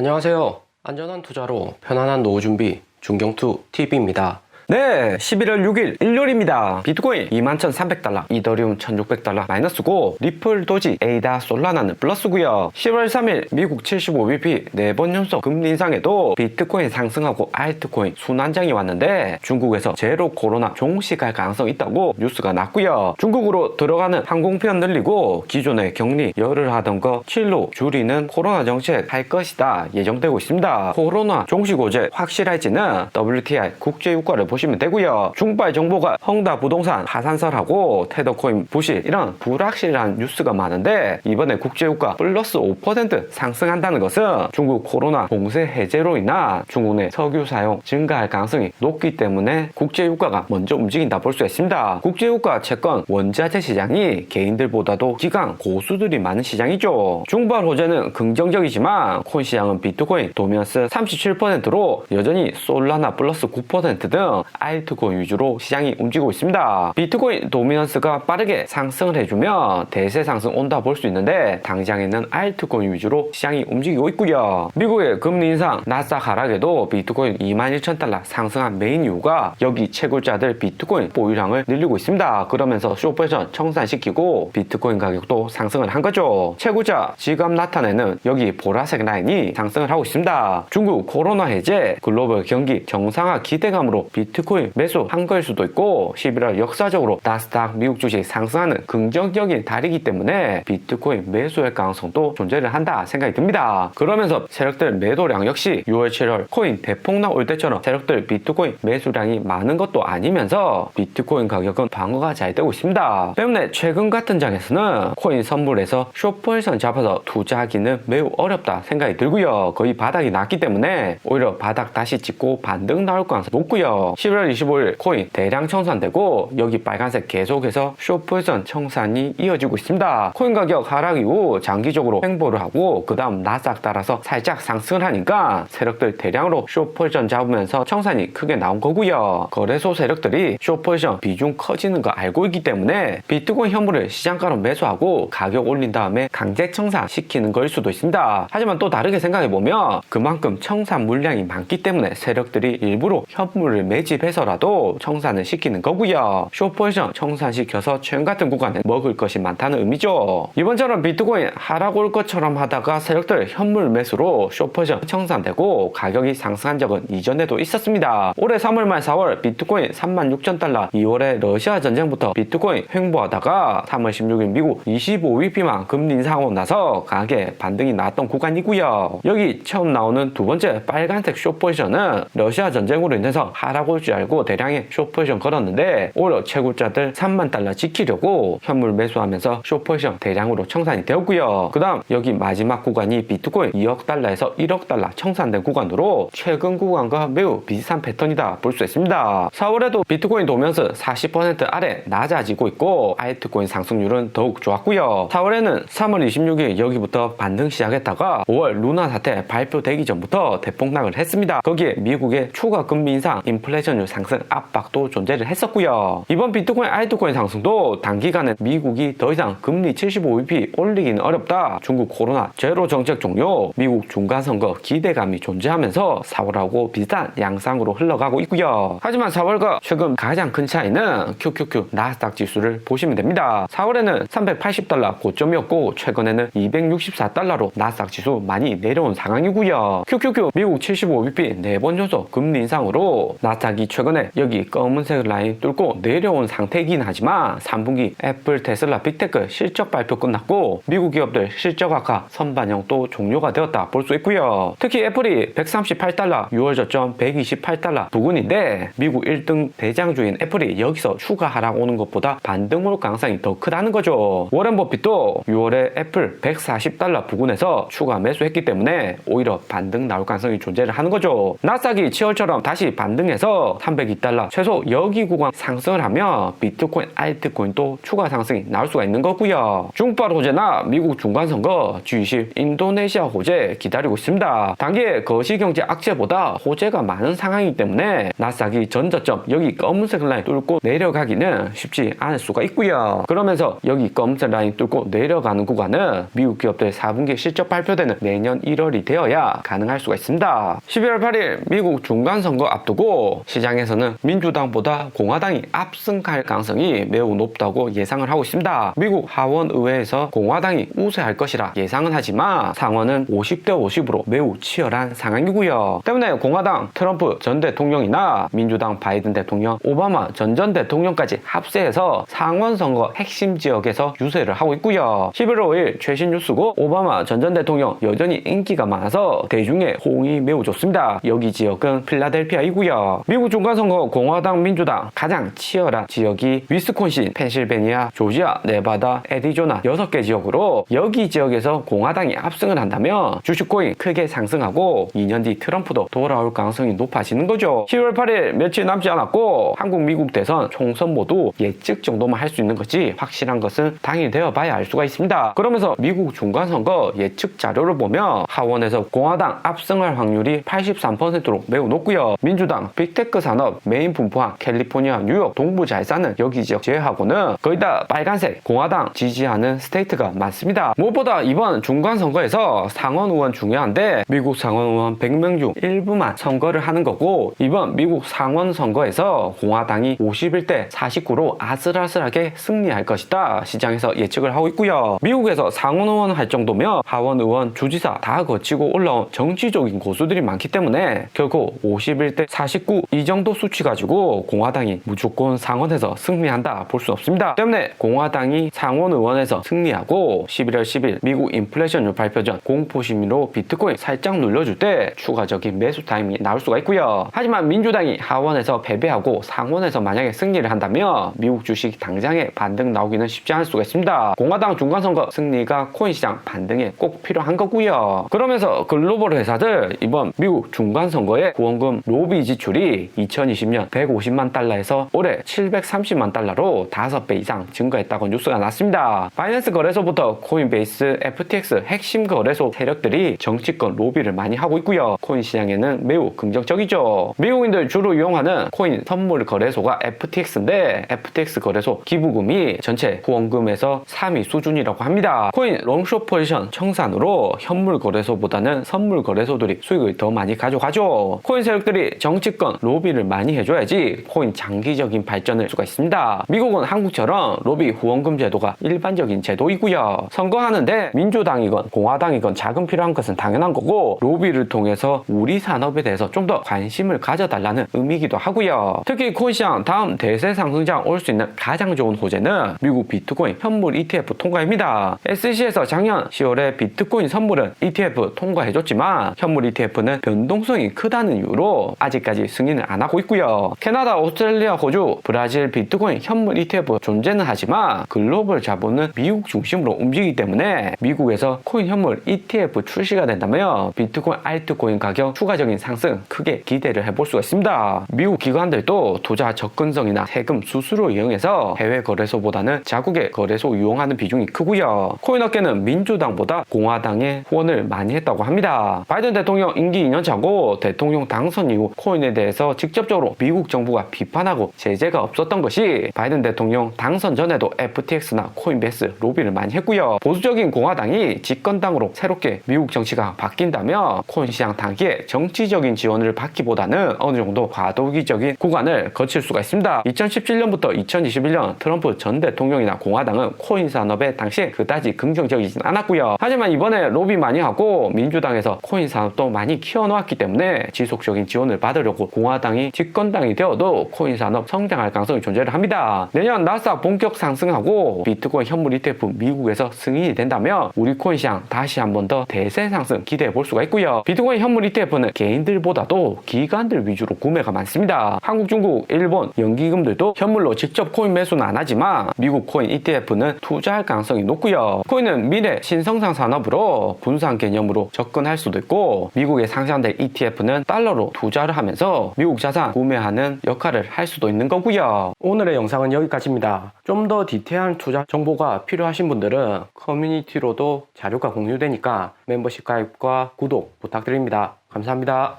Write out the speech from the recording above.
안녕하세요. 안전한 투자로 편안한 노후 준비 중경투 TV입니다. 네, 11월 6일 일요일입니다. 비트코인 21,300달러, 이더리움 1,600달러 마이너스고, 리플, 도지, 에이다, 솔라나는 플러스고요. 10월 3일 미국 75bp 4번 연속 금리 인상에도 비트코인 상승하고 알트코인 순환장이 왔는데 중국에서 제로 코로나 종식할 가능성이 있다고 뉴스가 났고요. 중국으로 들어가는 항공편 늘리고 기존의 격리 열을 하던 거 7로 줄이는 코로나 정책 할 것이다 예정되고 있습니다. 코로나 종식 호재 확실할지는 WTI 국제유가를 보시면 되고요. 중발 정보가 헝다 부동산 파산설하고 테더코인 부실 이런 불확실한 뉴스가 많은데 이번에 국제유가 플러스 5% 상승한다는 것은 중국 코로나 봉쇄 해제로 인한 중국 내 석유 사용 증가할 가능성이 높기 때문에 국제유가가 먼저 움직인다 볼 수 있습니다. 국제유가 채권 원자재 시장이 개인들보다도 기관 고수들이 많은 시장이죠. 중발 호재는 긍정적이지만 코인 시장은 비트코인 도미넌스 37%로 여전히 솔라나 플러스 9%등 알트코인 위주로 시장이 움직이고 있습니다. 비트코인 도미넌스가 빠르게 상승을 해주면 대세 상승 온다 볼 수 있는데 당장에는 알트코인 위주로 시장이 움직이고 있고요. 미국의 금리 인상, 나스닥 하락에도 비트코인 21,000달러 상승한 메인 이유가 여기 채굴자들 비트코인 보유량을 늘리고 있습니다. 그러면서 쇼포지션 청산시키고 비트코인 가격도 상승을 한 거죠. 채굴자 지갑 나타내는 여기 보라색 라인이 상승을 하고 있습니다. 중국 코로나 해제, 글로벌 경기 정상화 기대감으로 비트코인 매수한 걸 수도 있고 11월 역사적으로 나스닥 미국 주식 상승하는 긍정적인 달이기 때문에 비트코인 매수할 가능성도 존재를 한다 생각이 듭니다. 그러면서 세력들 매도량 역시 6월 7월 코인 대폭락 올 때처럼 세력들 비트코인 매수량이 많은 것도 아니면서 비트코인 가격은 방어가 잘 되고 있습니다. 때문에 최근 같은 장에서는 코인 선물에서 숏포지션 잡아서 투자하기는 매우 어렵다 생각이 들고요. 거의 바닥이 났기 때문에 오히려 바닥 다시 찍고 반등 나올 가능성이 높고요. 11월 25일 코인 대량 청산되고 여기 빨간색 계속해서 숏포지션 청산이 이어지고 있습니다. 코인 가격 하락 이후 장기적으로 횡보를 하고 그 다음 나스닥 따라서 살짝 상승을 하니까 세력들 대량으로 숏포지션 잡으면서 청산이 크게 나온 거고요. 거래소 세력들이 숏포지션 비중 커지는 거 알고 있기 때문에 비트코인 현물을 시장가로 매수하고 가격 올린 다음에 강제 청산 시키는 걸 수도 있습니다. 하지만 또 다르게 생각해보면 그만큼 청산 물량이 많기 때문에 세력들이 일부러 현물을 매집해서라도 청산을 시키는 거고요. 숏포지션 청산시켜서 최근 같은 구간에 먹을 것이 많다는 의미죠. 이번처럼 비트코인 하락 올 것처럼 하다가 세력들 현물 매수로 숏포지션 청산되고 가격이 상승한 적은 이전에도 있었습니다. 올해 3월 말 4월 비트코인 36,000달러, 2월에 러시아 전쟁부터 비트코인 횡보하다가 3월 16일 미국 25bp만 금리 인상하고 나서 강하게 반등이 나왔던 구간이고요. 여기 처음 나오는 두 번째 빨간색 숏포지션은 러시아 전쟁으로 인해서 하락 올 줄 알고 대량의 숏포지션 걸었는데 오히려 채굴자들 3만 달러 지키려고 현물 매수하면서 숏포지션 대량으로 청산이 되었고요. 그 다음 여기 마지막 구간이 비트코인 2억 달러에서 1억 달러 청산된 구간으로 최근 구간과 매우 비슷한 패턴이다 볼 수 있습니다. 4월에도 비트코인 도면서 40% 아래 낮아지고 있고 알트코인 상승률은 더욱 좋았고요. 4월에는 3월 26일 여기부터 반등 시작했다가 5월 루나 사태 발표되기 전부터 대폭락을 했습니다. 거기에 미국의 추가 금리 인상, 인플레이션율 상승 압박도 존재를 했었고요. 이번 비트코인 알트코인 상승도 단기간에 미국이 더 이상 금리 75bp 올리기는 어렵다, 중국 코로나 제로 정책 종료, 미국 중간선거 기대감이 존재하면서 4월하고 비슷한 양상으로 흘러가고 있고요. 하지만 4월과 최근 가장 큰 차이는 QQQ 나스닥 지수를 보시면 됩니다. 4월에는 380달러 고점이었고 최근에는 264달러로 나스닥 지수 많이 내려온 상황이고요. QQQ 미국 75bp 4번 연속 금리 인상으로 나스닥이 최근에 여기 검은색 라인 뚫고 내려온 상태이긴 하지만 3분기 애플, 테슬라, 빅테크 실적 발표 끝났고 미국 기업들 실적 악화 선반영 또 종료가 되었다 볼 수 있고요. 특히 애플이 138달러, 6월 저점 128달러 부근인데 미국 1등 대장주인 애플이 여기서 추가 하락 오는 것보다 반등 올 가능성이 더 크다는 거죠. 워렌 버핏도 6월에 애플 140달러 부근에서 추가 매수했기 때문에 오히려 반등 나올 가능성이 존재를 하는 거죠. 나스닥이 7월처럼 다시 반등해서 구간에서 302달러 최소 여기 구간 상승을 하면 비트코인, 알트코인도 추가 상승이 나올 수가 있는 거고요. 중발 호재나 미국 중간선거, G20 인도네시아 호재 기다리고 있습니다. 단기 거시경제 악재보다 호재가 많은 상황이기 때문에 나스닥이 전저점 여기 검은색 라인 뚫고 내려가기는 쉽지 않을 수가 있고요. 그러면서 여기 검은색 라인 뚫고 내려가는 구간은 미국 기업들 4분기 실적 발표되는 내년 1월이 되어야 가능할 수가 있습니다. 11월 8일 미국 중간선거 앞두고 시장에서는 민주당보다 공화당이 압승할 가능성이 매우 높다고 예상을 하고 있습니다. 미국 하원의회에서 공화당이 우세할 것이라 예상은 하지만 상원은 50대 50으로 매우 치열한 상황이고요. 때문에 공화당 트럼프 전 대통령이나 민주당 바이든 대통령, 오바마 전 대통령까지 합세해서 상원 선거 핵심 지역에서 유세를 하고 있고요. 11월 5일 최신 뉴스고 오바마 전 대통령 여전히 인기가 많아서 대중의 호응이 매우 좋습니다. 여기 지역은 필라델피아이고요. 미국 중간선거 공화당 민주당 가장 치열한 지역이 위스콘신, 펜실베니아, 조지아, 네바다, 애리조나 6개 지역으로 여기 지역에서 공화당이 압승을 한다면 주식코인 크게 상승하고 2년 뒤 트럼프도 돌아올 가능성이 높아지는 거죠. 10월 8일 며칠 남지 않았고 한국 미국 대선 총선 모두 예측 정도만 할 수 있는 거지 확실한 것은 당일 되어 봐야 알 수가 있습니다. 그러면서 미국 중간선거 예측 자료를 보면 하원에서 공화당 압승할 확률이 83%로 매우 높고요. 민주당 빅테크 산업 메인 분포한 캘리포니아, 뉴욕, 동부 잘 사는 여기 지역 제외하고는 거의 다 빨간색 공화당 지지하는 스테이트가 많습니다. 무엇보다 이번 중간선거에서 상원 의원 중요한데 미국 상원 의원 100명 중 일부만 선거를 하는 거고 이번 미국 상원 선거에서 공화당이 51대 49로 아슬아슬하게 승리할 것이다 시장에서 예측을 하고 있고요. 미국에서 상원 의원 할 정도면 하원 의원, 주지사 다 거치고 올라온 정치적인 고수들이 많기 때문에 결코 51대 49 이 정도 수치 가지고 공화당이 무조건 상원에서 승리한다 볼 수 없습니다. 때문에 공화당이 상원 의원에서 승리하고 11월 10일 미국 인플레이션율 발표 전 공포심리로 비트코인 살짝 눌러줄 때 추가적인 매수 타이밍이 나올 수가 있고요. 하지만 민주당이 하원에서 패배하고 상원에서 만약에 승리를 한다면 미국 주식 당장에 반등 나오기는 쉽지 않을 수가 있습니다. 공화당 중간선거 승리가 코인 시장 반등에 꼭 필요한 거고요. 그러면서 글로벌 회사들 이번 미국 중간선거에 후원금 로비 지출이 2020년 150만 달러에서 올해 730만 달러로 5배 이상 증가했다고 뉴스가 났습니다. 바이낸스 거래소부터 코인베이스, FTX 핵심 거래소 세력들이 정치권 로비를 많이 하고 있고요. 코인 시장에는 매우 긍정적이죠. 미국인들 주로 이용하는 코인 선물 거래소가 FTX인데 FTX 거래소 기부금이 전체 후원금에서 3위 수준이라고 합니다. 코인 롱숏 포지션 청산으로 현물 거래소보다는 선물 거래소들이 수익을 더 많이 가져가죠. 코인 세력들이 정치권 로비를 많이 해줘야지 코인 장기적인 발전을 할 수가 있습니다. 미국은 한국처럼 로비 후원금 제도가 일반적인 제도이고요. 선거하는데 민주당이건 공화당이건 자금 필요한 것은 당연한 거고 로비를 통해서 우리 산업에 대해서 좀 더 관심을 가져달라는 의미이기도 하고요. 특히 코인 시장 다음 대세 상승장 올 수 있는 가장 좋은 호재는 미국 비트코인 현물 ETF 통과입니다. SEC에서 작년 10월에 비트코인 선물은 ETF 통과해줬지만 현물 ETF는 변동성이 크다는 이유로 아직까지 승인을 안 하고 있고요. 캐나다, 오스트레일리아, 호주, 브라질 비트코인 현물 ETF 존재는 하지만 글로벌 자본은 미국 중심으로 움직이기 때문에 미국에서 코인 현물 ETF 출시가 된다면 비트코인, 알트코인 가격 추가적인 상승 크게 기대를 해볼 수가 있습니다. 미국 기관들도 투자 접근성이나 세금 수수료 이용해서 해외 거래소보다는 자국의 거래소 이용하는 비중이 크고요. 코인 업계는 민주당보다 공화당에 후원을 많이 했다고 합니다. 바이든 대통령 임기 2년차고 대통령 당선 이후 코인에 대해서 직접적으로 미국 정부가 비판하고 제재가 없었던 것이 바이든 대통령 당선 전에도 FTX나 코인베이스 로비를 많이 했고요. 보수적인 공화당이 집권당으로 새롭게 미국 정치가 바뀐다면 코인 시장 단기에 정치적인 지원을 받기보다는 어느 정도 과도기적인 구간을 거칠 수가 있습니다. 2017년부터 2021년 트럼프 전 대통령이나 공화당은 코인 산업에 당시에 그다지 긍정적이진 않았고요. 하지만 이번에 로비 많이 하고 민주당에서 코인 산업도 많이 키워놓았기 때문에 지속적인 지원을 받으려고 공화당이 집권당이 되어도 코인 산업 성장할 가능성이 존재를 합니다. 내년 나스닥 본격 상승하고 비트코인 현물 ETF 미국에서 승인이 된다면 우리 코인 시장 다시 한 번 더 대세 상승 기대해 볼 수가 있고요. 비트코인 현물 ETF는 개인들보다도 기관들 위주로 구매가 많습니다. 한국, 중국, 일본 연기금들도 현물로 직접 코인 매수는 안 하지만 미국 코인 ETF는 투자할 가능성이 높고요. 코인은 미래 신성장 산업으로 분산 개념으로 접근할 수도 있고 미국에 상장된 ETF는 달러로 투자를 하면서 미국 미국 자산 구매하는 역할을 할 수도 있는 거고요. 오늘의 영상은 여기까지입니다. 좀 더 디테일한 투자 정보가 필요하신 분들은 커뮤니티로도 자료가 공유되니까 멤버십 가입과 구독 부탁드립니다. 감사합니다.